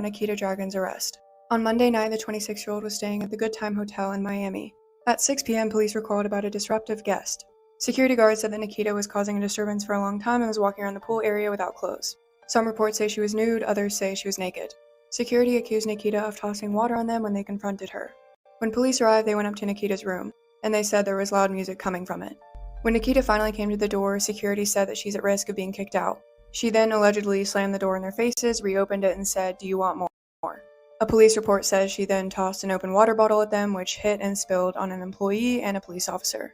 Nikita Dragun's arrest. On Monday night, the 26-year-old was staying at the Good Time Hotel in Miami. At 6 p.m., police were called about a disruptive guest. Security guards said that Nikita was causing a disturbance for a long time and was walking around the pool area without clothes. Some reports say she was nude, others say she was naked. Security accused Nikita of tossing water on them when they confronted her. When police arrived, they went up to Nikita's room, and they said there was loud music coming from it. When Nikita finally came to the door, security said that she's at risk of being kicked out. She then allegedly slammed the door in their faces, reopened it, and said, "Do you want more?" A police report says she then tossed an open water bottle at them, which hit and spilled on an employee and a police officer.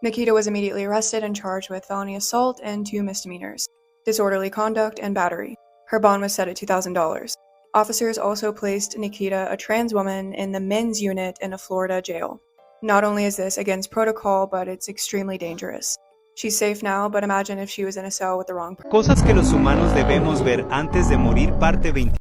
Nikita was immediately arrested and charged with felony assault and 2 misdemeanors, disorderly conduct and battery. Her bond was set at $2,000. Officers also placed Nikita, a trans woman, in the men's unit in a Florida jail. Not only is this against protocol, but it's extremely dangerous. She's safe now, but imagine if she was in a cell with the wrong person. Cosas que los humanos debemos ver antes de morir, parte 20.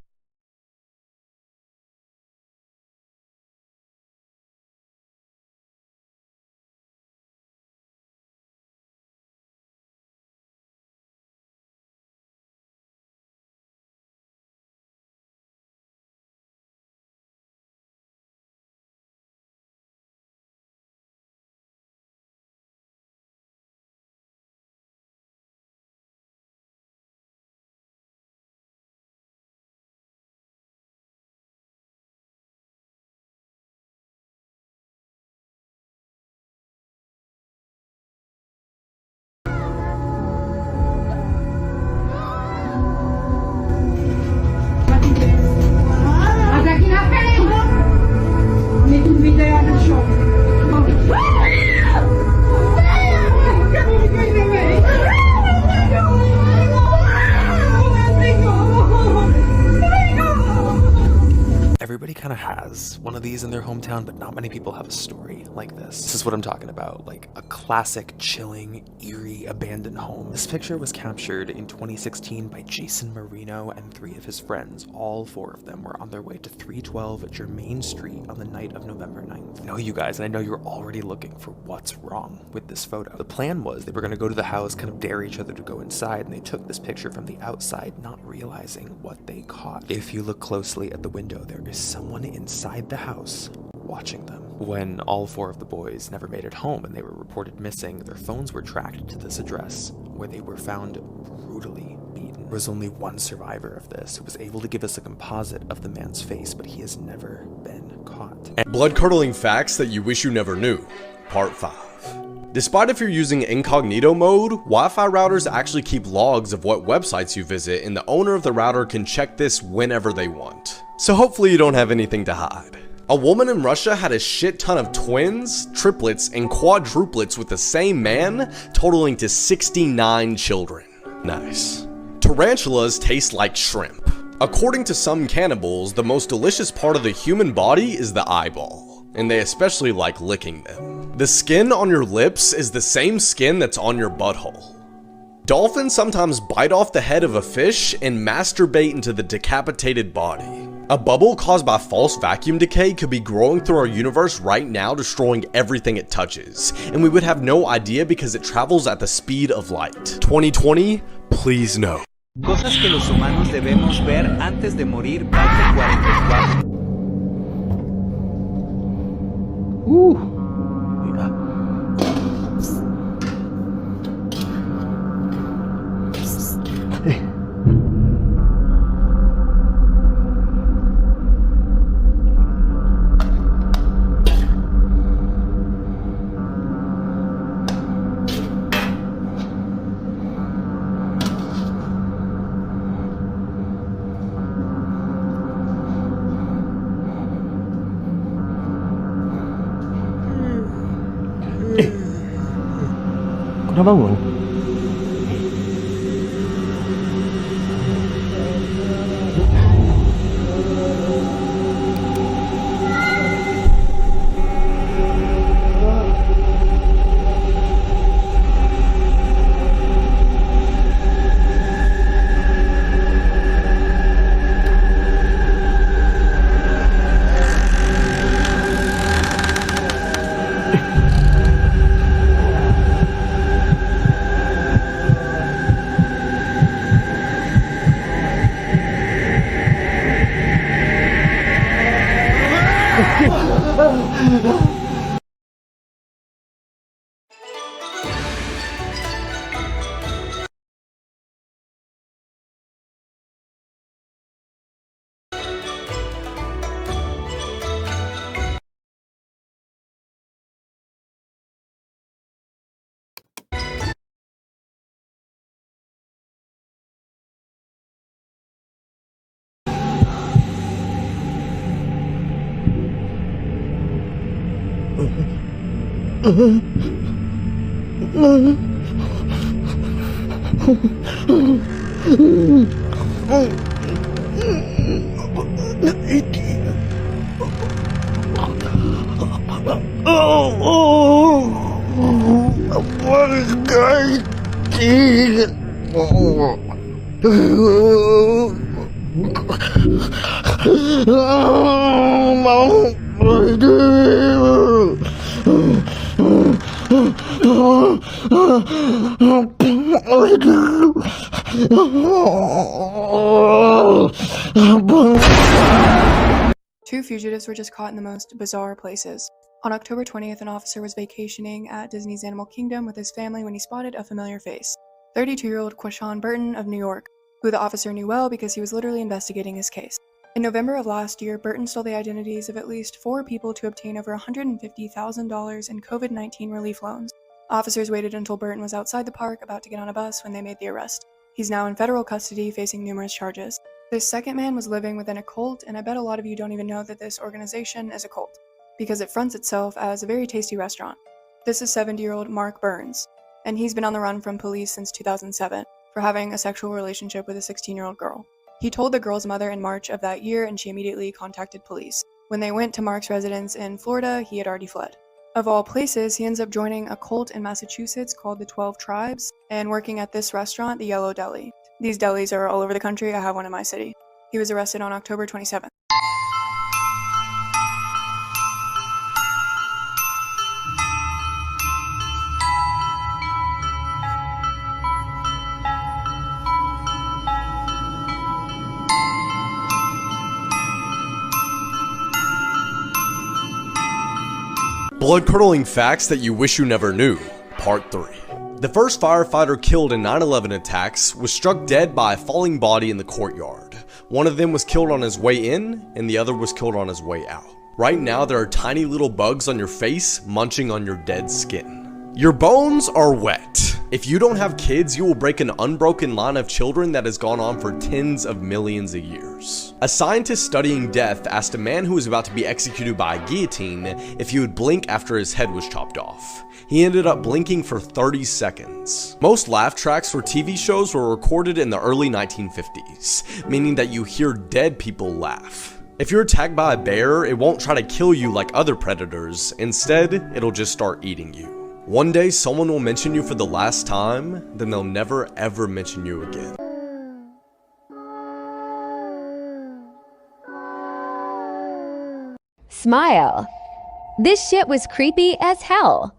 Everybody kind of has one of these in their hometown, but not many people have a story like this. This is what I'm talking about, like a classic, chilling, eerie, abandoned home. This picture was captured in 2016 by Jason Marino and 3 of his friends. All 4 of them were on their way to 312 Germain Street on the night of November 9th. I know you guys, and I know you're already looking for what's wrong with this photo. The plan was they were going to go to the house, kind of dare each other to go inside, and they took this picture from the outside, not realizing what they caught. If you look closely at the window, there is someone inside the house watching them. When all 4 of the boys never made it home and they were reported missing, their phones were tracked to this address, where they were found brutally beaten. There was only one survivor of this who was able to give us a composite of the man's face, but he has never been caught. Blood-curdling facts that you wish you never knew, Part 5. Despite if you're using incognito mode, Wi-Fi routers actually keep logs of what websites you visit, and the owner of the router can check this whenever they want. So hopefully you don't have anything to hide. A woman in Russia had a shit ton of twins, triplets, and quadruplets with the same man, totaling to 69 children. Nice. Tarantulas taste like shrimp. According to some cannibals, the most delicious part of the human body is the eyeball, and they especially like licking them. The skin on your lips is the same skin that's on your butthole. Dolphins sometimes bite off the head of a fish and masturbate into the decapitated body. A bubble caused by false vacuum decay could be growing through our universe right now, destroying everything it touches, and we would have no idea because it travels at the speed of light. 2020, please no. Cosas que los humanos debemos ver antes de morir, parte 44. Kok udah bangun? What is going Two fugitives were just caught in the most bizarre places. On October 20th, an officer was vacationing at Disney's Animal Kingdom with his family when he spotted a familiar face. 32-year-old Quashawn Burton of New York, who the officer knew well because he was literally investigating his case. In November of last year, Burton stole the identities of at least 4 people to obtain over $150,000 in COVID-19 relief loans. Officers waited until Burton was outside the park about to get on a bus when they made the arrest. He's now in federal custody facing numerous charges. This second man was living within a cult, and I bet a lot of you don't even know that this organization is a cult, because it fronts itself as a very tasty restaurant. This is 70-year-old Mark Burns, and he's been on the run from police since 2007 for having a sexual relationship with a 16-year-old girl. He told the girl's mother in March of that year, and she immediately contacted police. When they went to Mark's residence in Florida, he had already fled. Of all places, he ends up joining a cult in Massachusetts called the 12 Tribes and working at this restaurant, the Yellow Deli. These delis are all over the country. I have one in my city. He was arrested on October 27th. Blood-curdling facts that you wish you never knew, Part 3. The first firefighter killed in 9/11 attacks was struck dead by a falling body in the courtyard. One of them was killed on his way in, and the other was killed on his way out. Right now, there are tiny little bugs on your face munching on your dead skin. Your bones are wet. If you don't have kids, you will break an unbroken line of children that has gone on for tens of millions of years. A scientist studying death asked a man who was about to be executed by a guillotine if he would blink after his head was chopped off. He ended up blinking for 30 seconds. Most laugh tracks for TV shows were recorded in the early 1950s, meaning that you hear dead people laugh. If you're attacked by a bear, it won't try to kill you like other predators. Instead, it'll just start eating you. One day, someone will mention you for the last time, then they'll never ever mention you again. Smile. This shit was creepy as hell.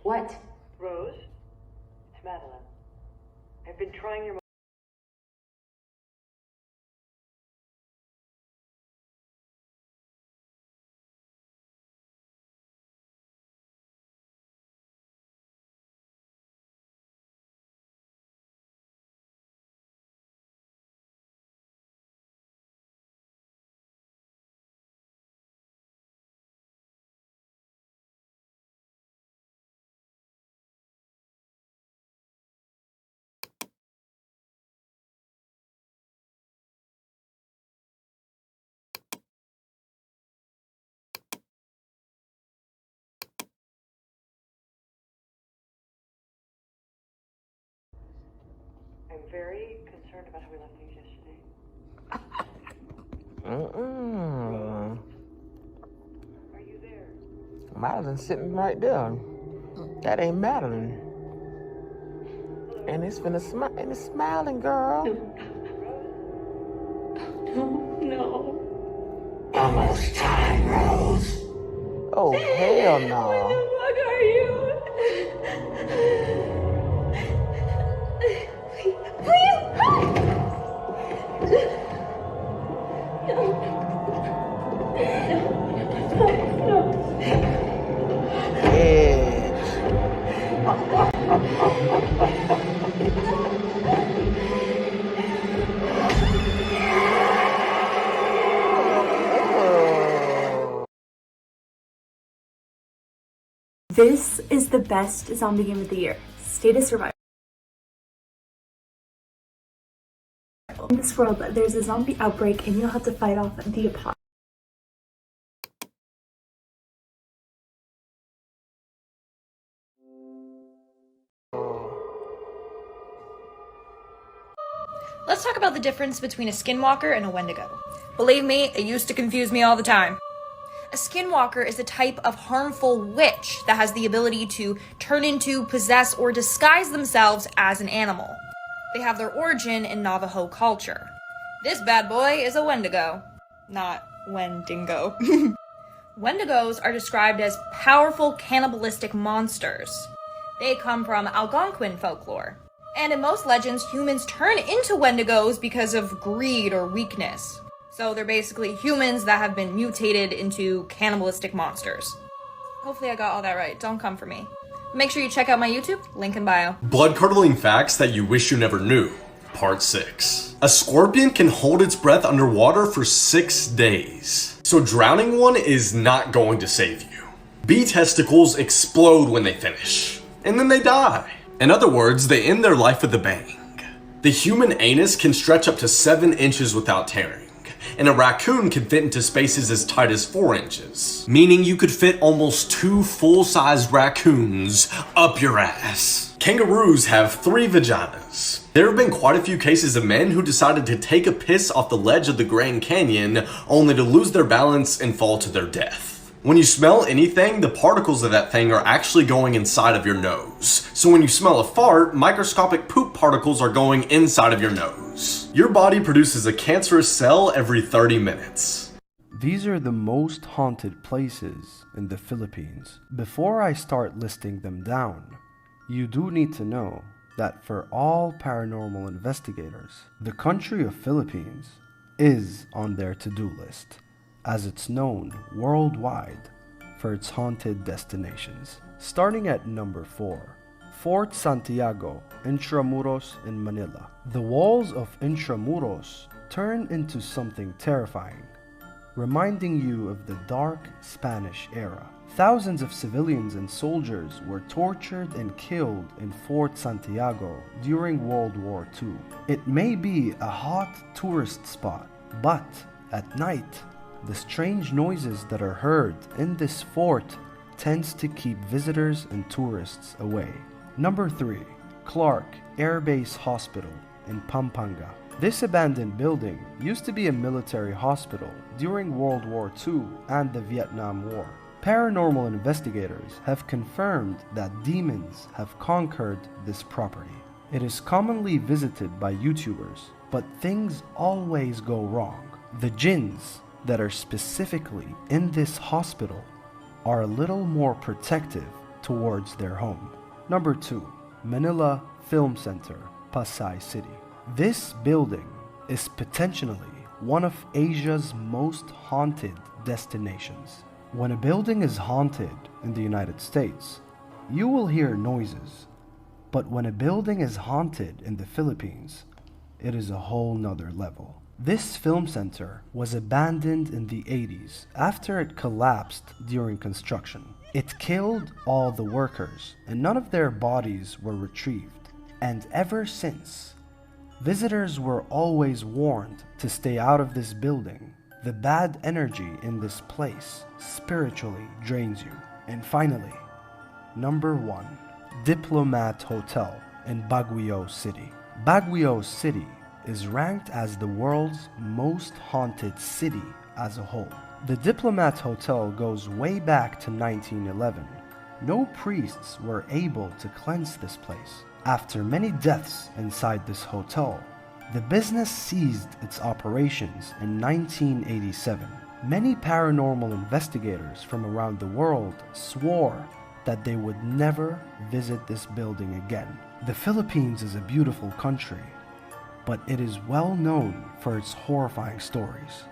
What? Rose? It's Madeline. I've been trying your I'm very concerned about how we left things yesterday. Are you there? Madeline's sitting right there. That ain't Madeline. And it's finna smile, and it's smiling, girl. No. Almost time, Rose. Oh, hell no. This is the best zombie game of the year. State of Survival. In this world, there's a zombie outbreak and you'll have to fight off the apocalypse. Let's talk about the difference between a skinwalker and a wendigo. Believe me, it used to confuse me all the time. A skinwalker is a type of harmful witch that has the ability to turn into, possess, or disguise themselves as an animal. They have their origin in Navajo culture. This bad boy is a wendigo. Not Wendigo. Wendigos are described as powerful cannibalistic monsters. They come from Algonquin folklore. And in most legends, humans turn into wendigos because of greed or weakness. So they're basically humans that have been mutated into cannibalistic monsters. Hopefully I got all that right. Don't come for me. Make sure you check out my YouTube, link in bio. Blood-curdling facts that you wish you never knew. Part 6. A scorpion can hold its breath underwater for 6 days. So drowning one is not going to save you. Bee testicles explode when they finish. And then they die. In other words, they end their life with a bang. The human anus can stretch up to 7 inches without tearing, and a raccoon can fit into spaces as tight as 4 inches, meaning you could fit almost 2 full-sized raccoons up your ass. Kangaroos have 3 vaginas. There have been quite a few cases of men who decided to take a piss off the ledge of the Grand Canyon only to lose their balance and fall to their death. When you smell anything, the particles of that thing are actually going inside of your nose. So when you smell a fart, microscopic poop particles are going inside of your nose. Your body produces a cancerous cell every 30 minutes. These are the most haunted places in the Philippines. Before I start listing them down, you do need to know that for all paranormal investigators, the country of Philippines is on their to-do list, as it's known worldwide for its haunted destinations. Starting at number 4, Fort Santiago, Intramuros in Manila. The walls of Intramuros turn into something terrifying, reminding you of the dark Spanish era. Thousands of civilians and soldiers were tortured and killed in Fort Santiago during World War II. It may be a hot tourist spot, but at night, the strange noises that are heard in this fort tends to keep visitors and tourists away. Number 3, Clark Air Base Hospital in Pampanga. This abandoned building used to be a military hospital during World War II and the Vietnam War. Paranormal investigators have confirmed that demons have conquered this property. It is commonly visited by YouTubers, but things always go wrong. The jinns that are specifically in this hospital are a little more protective towards their home. Number 2, Manila Film Center, Pasay City. This building is potentially one of Asia's most haunted destinations. When a building is haunted in the United States, you will hear noises. But when a building is haunted in the Philippines, it is a whole nother level. This film center was abandoned in the 80s after it collapsed during construction. It killed all the workers and none of their bodies were retrieved. And ever since, visitors were always warned to stay out of this building. The bad energy in this place spiritually drains you. And finally, number 1, Diplomat Hotel in Baguio City. Baguio City is ranked as the world's most haunted city as a whole. The Diplomat Hotel goes way back to 1911. No priests were able to cleanse this place. After many deaths inside this hotel, the business ceased its operations in 1987. Many paranormal investigators from around the world swore that they would never visit this building again. The Philippines is a beautiful country, but it is well known for its horrifying stories.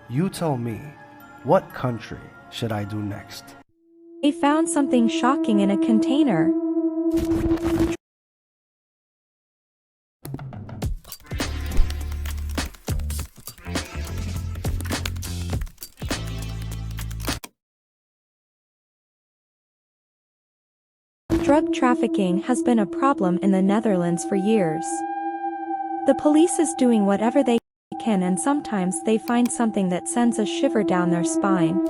You tell me, what country should I do next? They found something shocking in a container. Drug trafficking has been a problem in the Netherlands for years. The police is doing whatever they can, and sometimes they find something that sends a shiver down their spine.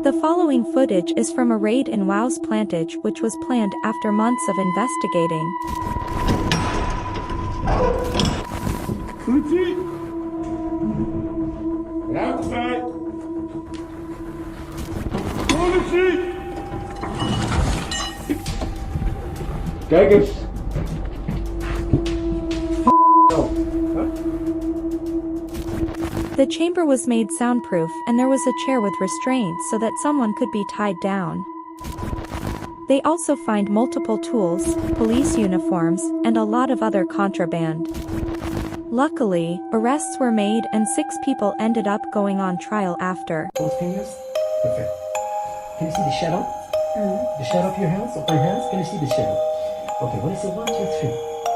The following footage is from a raid in Wauw's plantage, which was planned after months of investigating. Kijk eens. The chamber was made soundproof, and there was a chair with restraints so that someone could be tied down. They also find multiple tools, police uniforms, and a lot of other contraband. Luckily, arrests were made and 6 people ended up going on trial after. Both fingers. Okay. Can you see the shadow? The shadow of your hands? Of your hands? Can you see the shadow? Okay, when I say 1, 2, 3,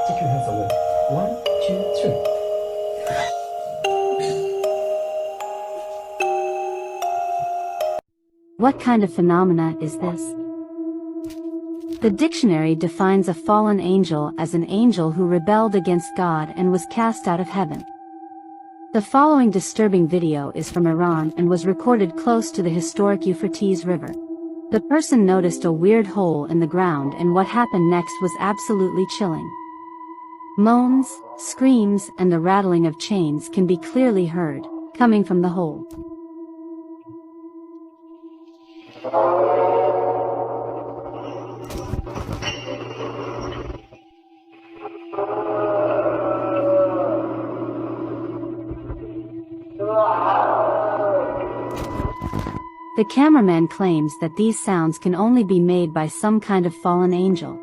take your hands away. 1, 2, 3. What kind of phenomena is this? The dictionary defines a fallen angel as an angel who rebelled against God and was cast out of heaven. The following disturbing video is from Iran and was recorded close to the historic Euphrates River. The person noticed a weird hole in the ground, and what happened next was absolutely chilling. Moans, screams, and the rattling of chains can be clearly heard, coming from the hole. The cameraman claims that these sounds can only be made by some kind of fallen angel.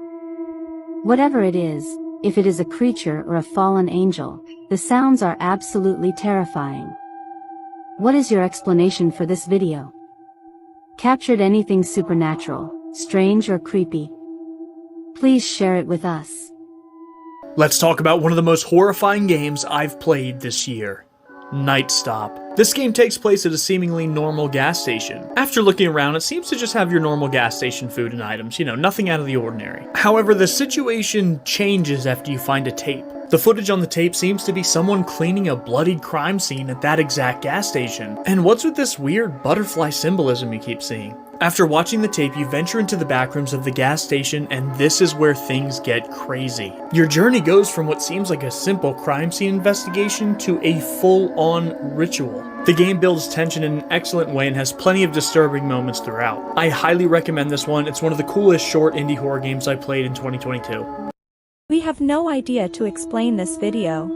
Whatever it is, if it is a creature or a fallen angel, the sounds are absolutely terrifying. What is your explanation for this video? Captured anything supernatural, strange or creepy? Please share it with us. Let's talk about one of the most horrifying games I've played this year. Night Stop. This game takes place at a seemingly normal gas station. After looking around, it seems to just have your normal gas station food and items, nothing out of the ordinary. However, the situation changes after you find a tape. The footage on the tape seems to be someone cleaning a bloodied crime scene at that exact gas station. And what's with this weird butterfly symbolism you keep seeing? After watching the tape, you venture into the backrooms of the gas station, and this is where things get crazy. Your journey goes from what seems like a simple crime scene investigation to a full-on ritual. The game builds tension in an excellent way and has plenty of disturbing moments throughout. I highly recommend this one. It's one of the coolest short indie horror games I played in 2022. We have no idea to explain this video.